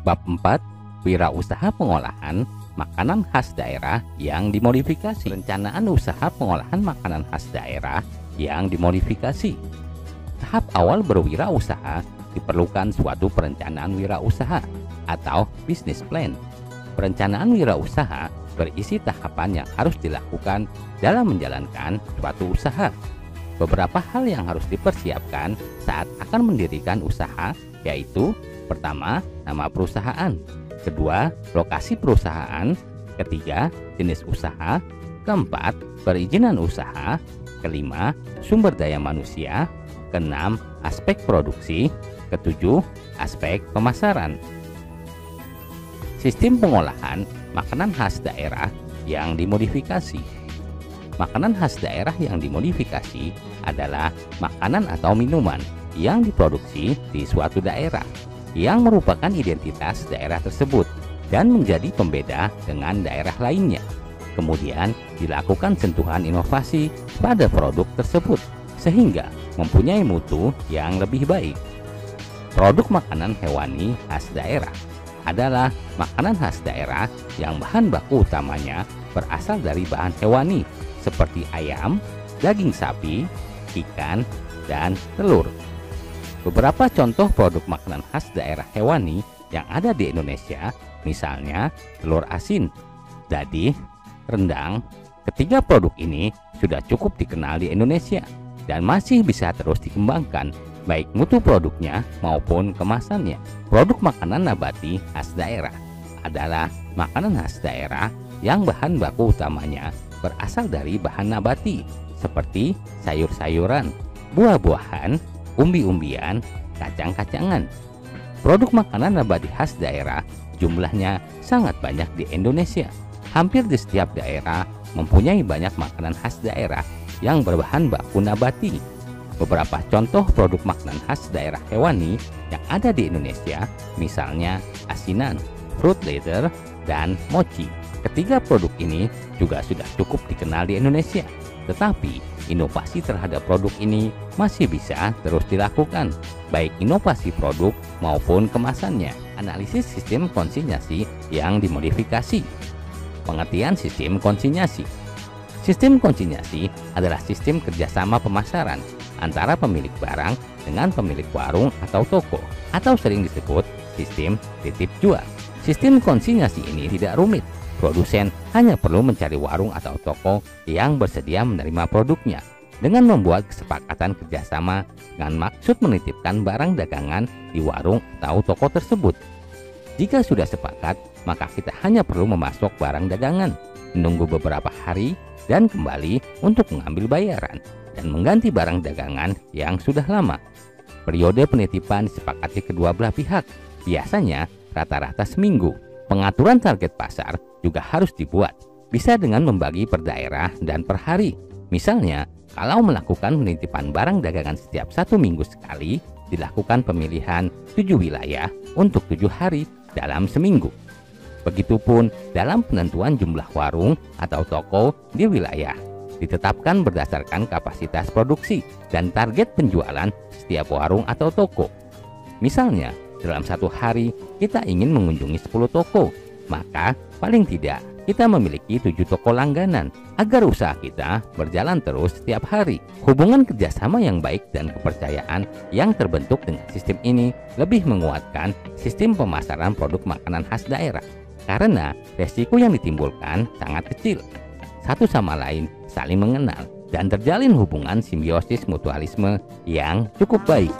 Bab 4. Wirausaha pengolahan makanan khas daerah yang dimodifikasi. Perencanaan usaha pengolahan makanan khas daerah yang dimodifikasi. Tahap awal berwirausaha diperlukan suatu perencanaan wirausaha atau business plan. Perencanaan wirausaha berisi tahapan yang harus dilakukan dalam menjalankan suatu usaha. Beberapa hal yang harus dipersiapkan saat akan mendirikan usaha yaitu: pertama, nama perusahaan; kedua, lokasi perusahaan; ketiga, jenis usaha; keempat, perizinan usaha; kelima, sumber daya manusia; keenam, aspek produksi; ketujuh, aspek pemasaran. Sistem pengolahan makanan khas daerah yang dimodifikasi. Makanan khas daerah yang dimodifikasi adalah makanan atau minuman yang diproduksi di suatu daerah, yang merupakan identitas daerah tersebut dan menjadi pembeda dengan daerah lainnya. Kemudian dilakukan sentuhan inovasi pada produk tersebut sehingga mempunyai mutu yang lebih baik. Produk makanan hewani khas daerah adalah makanan khas daerah yang bahan baku utamanya berasal dari bahan hewani seperti ayam, daging sapi, ikan, dan telur. Beberapa contoh produk makanan khas daerah hewani yang ada di Indonesia, misalnya telur asin, dadih, rendang. Ketiga produk ini sudah cukup dikenal di Indonesia dan masih bisa terus dikembangkan, baik mutu produknya maupun kemasannya. Produk makanan nabati khas daerah adalah makanan khas daerah yang bahan baku utamanya berasal dari bahan nabati seperti sayur-sayuran, buah-buahan, umbi-umbian, kacang-kacangan. Produk makanan nabati khas daerah jumlahnya sangat banyak di Indonesia. Hampir di setiap daerah mempunyai banyak makanan khas daerah yang berbahan baku nabati. Beberapa contoh produk makanan khas daerah hewani yang ada di Indonesia, misalnya asinan, fruit leather, dan mochi. Ketiga produk ini juga sudah cukup dikenal di Indonesia, tetapi inovasi terhadap produk ini masih bisa terus dilakukan, baik inovasi produk maupun kemasannya. Analisis sistem konsinyasi yang dimodifikasi. Pengertian sistem konsinyasi. Sistem konsinyasi adalah sistem kerjasama pemasaran antara pemilik barang dengan pemilik warung atau toko, atau sering disebut sistem titip jual. Sistem konsinyasi ini tidak rumit. Produsen hanya perlu mencari warung atau toko yang bersedia menerima produknya dengan membuat kesepakatan kerjasama dengan maksud menitipkan barang dagangan di warung atau toko tersebut. Jika sudah sepakat, maka kita hanya perlu memasok barang dagangan, menunggu beberapa hari, dan kembali untuk mengambil bayaran dan mengganti barang dagangan yang sudah lama. Periode penitipan disepakati kedua belah pihak, biasanya rata-rata seminggu. Pengaturan target pasar juga harus dibuat, bisa dengan membagi per daerah dan per hari. Misalnya, kalau melakukan penitipan barang dagangan setiap 1 minggu sekali, dilakukan pemilihan 7 wilayah untuk 7 hari dalam seminggu. Begitupun dalam penentuan jumlah warung atau toko di wilayah, ditetapkan berdasarkan kapasitas produksi dan target penjualan setiap warung atau toko. Misalnya, dalam 1 hari kita ingin mengunjungi 10 toko, maka paling tidak kita memiliki 7 toko langganan agar usaha kita berjalan terus setiap hari. Hubungan kerjasama yang baik dan kepercayaan yang terbentuk dengan sistem ini lebih menguatkan sistem pemasaran produk makanan khas daerah karena resiko yang ditimbulkan sangat kecil. Satu sama lain saling mengenal dan terjalin hubungan simbiosis mutualisme yang cukup baik.